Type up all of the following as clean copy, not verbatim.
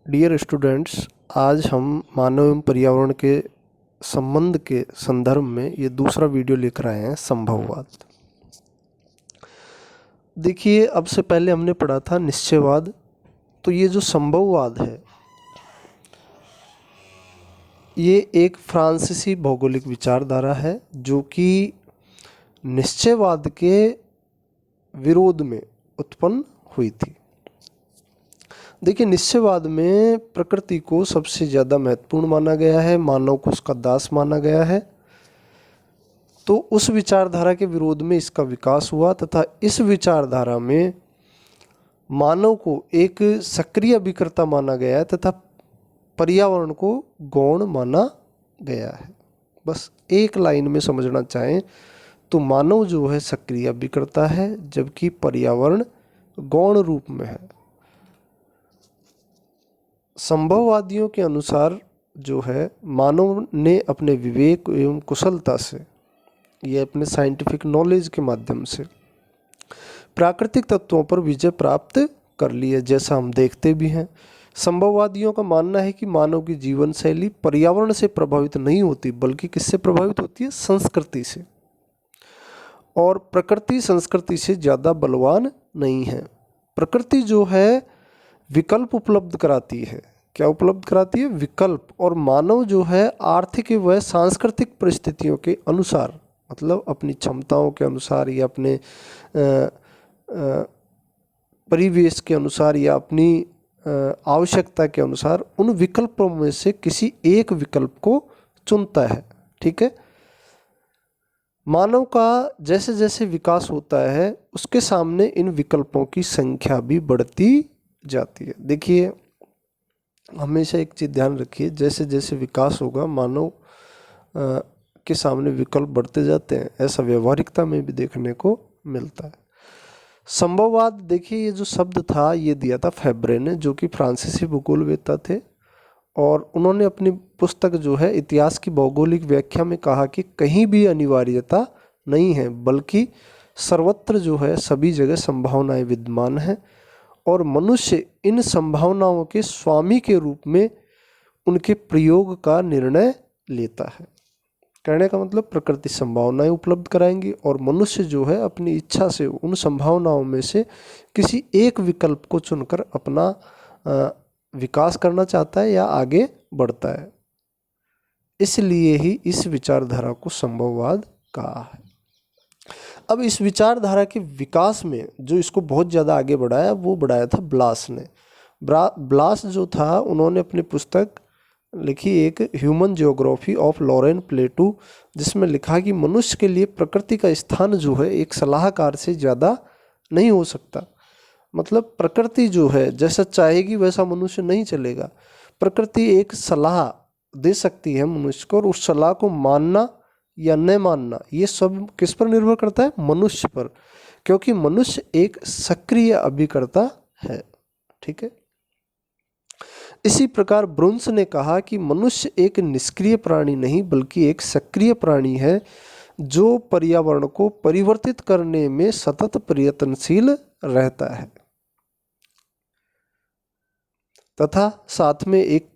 Dear students, आज हम मानव एवं पर्यावरण के संबंध के संदर्भ में ये दूसरा वीडियो लेकर आए हैं, संभववाद। देखिए, अब से पहले हमने पढ़ा था निश्चयवाद। तो ये जो संभववाद है, ये एक फ्रांसीसी भौगोलिक विचारधारा है जो कि निश्चयवाद के विरोध में उत्पन्न हुई थी। देखिए, निश्चयवाद में प्रकृति को सबसे ज़्यादा महत्वपूर्ण माना गया है, मानव को उसका दास माना गया है। तो उस विचारधारा के विरोध में इसका विकास हुआ तथा इस विचारधारा में मानव को एक सक्रिय अभिकर्ता माना गया है तथा पर्यावरण को गौण माना गया है। बस एक लाइन में समझना चाहें तो मानव जो है सक्रिय अभिकर्ता है, जबकि पर्यावरण गौण रूप में है। संभववादियों के अनुसार जो है मानव ने अपने विवेक एवं कुशलता से, ये अपने साइंटिफिक नॉलेज के माध्यम से प्राकृतिक तत्वों पर विजय प्राप्त कर ली है, जैसा हम देखते भी हैं। संभववादियों का मानना है कि मानव की जीवन शैली पर्यावरण से प्रभावित नहीं होती, बल्कि किससे प्रभावित होती है? संस्कृति से। और प्रकृति संस्कृति से ज़्यादा बलवान नहीं है। प्रकृति जो है विकल्प उपलब्ध कराती है। क्या उपलब्ध कराती है? विकल्प। और मानव जो है आर्थिक व सांस्कृतिक परिस्थितियों के अनुसार, मतलब अपनी क्षमताओं के अनुसार या अपने परिवेश के अनुसार या अपनी आवश्यकता के अनुसार उन विकल्पों में से किसी एक विकल्प को चुनता है। ठीक है। मानव का जैसे जैसे विकास होता है उसके सामने इन विकल्पों की संख्या भी बढ़ती जाती है। देखिए, हमेशा एक चीज़ ध्यान रखिए, जैसे जैसे विकास होगा मानव के सामने विकल्प बढ़ते जाते हैं। ऐसा व्यवहारिकता में भी देखने को मिलता है। संभववाद, देखिए ये जो शब्द था ये दिया था फैब्रे ने, जो कि फ्रांसीसी भूगोलवेत्ता थे। और उन्होंने अपनी पुस्तक जो है इतिहास की भौगोलिक व्याख्या में कहा कि कहीं भी अनिवार्यता नहीं है, बल्कि सर्वत्र जो है सभी जगह संभावनाएं विद्यमान हैं और मनुष्य इन संभावनाओं के स्वामी के रूप में उनके प्रयोग का निर्णय लेता है। कहने का मतलब प्रकृति संभावनाएं उपलब्ध कराएंगी और मनुष्य जो है अपनी इच्छा से उन संभावनाओं में से किसी एक विकल्प को चुनकर अपना विकास करना चाहता है या आगे बढ़ता है। इसलिए ही इस विचारधारा को संभववाद कहा है। अब इस विचारधारा के विकास में जो इसको बहुत ज़्यादा आगे बढ़ाया वो बढ़ाया था ब्लास ने। ब्लास जो था, उन्होंने अपनी पुस्तक लिखी एक human geography of Lorraine plateau, जिसमें लिखा कि मनुष्य के लिए प्रकृति का स्थान जो है एक सलाहकार से ज़्यादा नहीं हो सकता। मतलब प्रकृति जो है जैसा चाहेगी वैसा मनुष्य नहीं चलेगा। प्रकृति एक सलाह दे सकती है मनुष्य को, और उस सलाह को मानना या न मानना ये सब किस पर निर्भर करता है? मनुष्य पर, क्योंकि मनुष्य एक सक्रिय अभिकर्ता है। ठीक है। इसी प्रकार ब्रुन्स ने कहा कि मनुष्य एक निष्क्रिय प्राणी नहीं बल्कि एक सक्रिय प्राणी है जो पर्यावरण को परिवर्तित करने में सतत प्रयत्नशील रहता है। तथा साथ में एक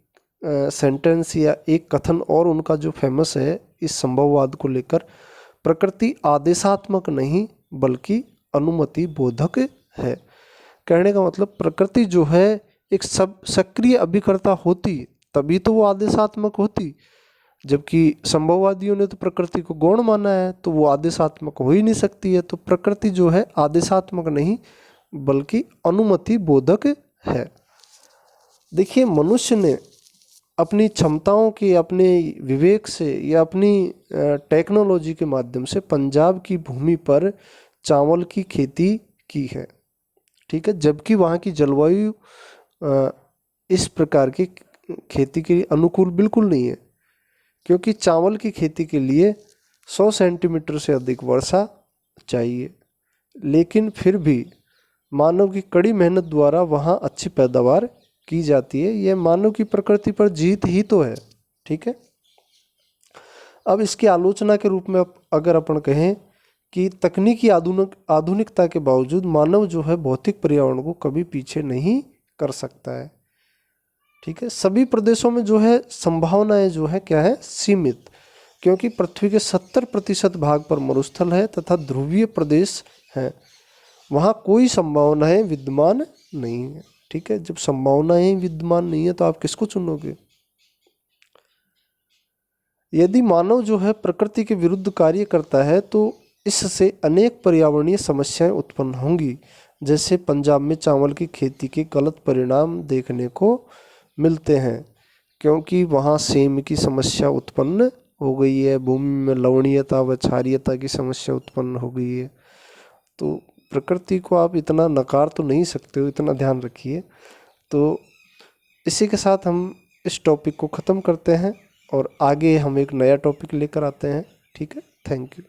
सेंटेंस या एक कथन और उनका जो फेमस है इस संभववाद को लेकर, प्रकृति आदेशात्मक नहीं बल्कि अनुमति बोधक है। कहने का मतलब प्रकृति जो है एक सब सक्रिय अभिकर्ता होती तभी तो वो आदेशात्मक होती, जबकि संभववादियों ने तो प्रकृति को गौण माना है तो वो आदेशात्मक हो ही नहीं सकती है। तो प्रकृति जो है आदेशात्मक नहीं बल्कि अनुमति बोधक है। देखिए, मनुष्य ने अपनी क्षमताओं के, अपने विवेक से या अपनी टेक्नोलॉजी के माध्यम से पंजाब की भूमि पर चावल की खेती की है। ठीक है। जबकि वहाँ की जलवायु इस प्रकार की खेती के लिए अनुकूल बिल्कुल नहीं है, क्योंकि चावल की खेती के लिए 100 सेंटीमीटर से अधिक वर्षा चाहिए। लेकिन फिर भी मानव की कड़ी मेहनत द्वारा वहाँ अच्छी पैदावार की जाती है। यह मानव की प्रकृति पर जीत ही तो है। ठीक है। अब इसकी आलोचना के रूप में अगर अपन कहें कि तकनीकी आधुनिकता के बावजूद मानव जो है भौतिक पर्यावरण को कभी पीछे नहीं कर सकता है। ठीक है। सभी प्रदेशों में जो है संभावनाएं जो है क्या है, सीमित, क्योंकि पृथ्वी के 70% भाग पर मरुस्थल है तथा ध्रुवीय प्रदेश है, वहाँ कोई संभावनाएं विद्यमान नहीं है। ठीक है, जब संभावनाएं विद्यमान नहीं है तो आप किसको चुनोगे। यदि मानव जो है प्रकृति के विरुद्ध कार्य करता है तो इससे अनेक पर्यावरणीय समस्याएं उत्पन्न होंगी, जैसे पंजाब में चावल की खेती के गलत परिणाम देखने को मिलते हैं, क्योंकि वहाँ सेम की समस्या उत्पन्न हो गई है, भूमि में लवणीयता व क्षारीयता की समस्या उत्पन्न हो गई है। तो प्रकृति को आप इतना नकार तो नहीं सकते हो, इतना ध्यान रखिए। तो इसी के साथ हम इस टॉपिक को ख़त्म करते हैं और आगे हम एक नया टॉपिक लेकर आते हैं। ठीक है, थैंक यू।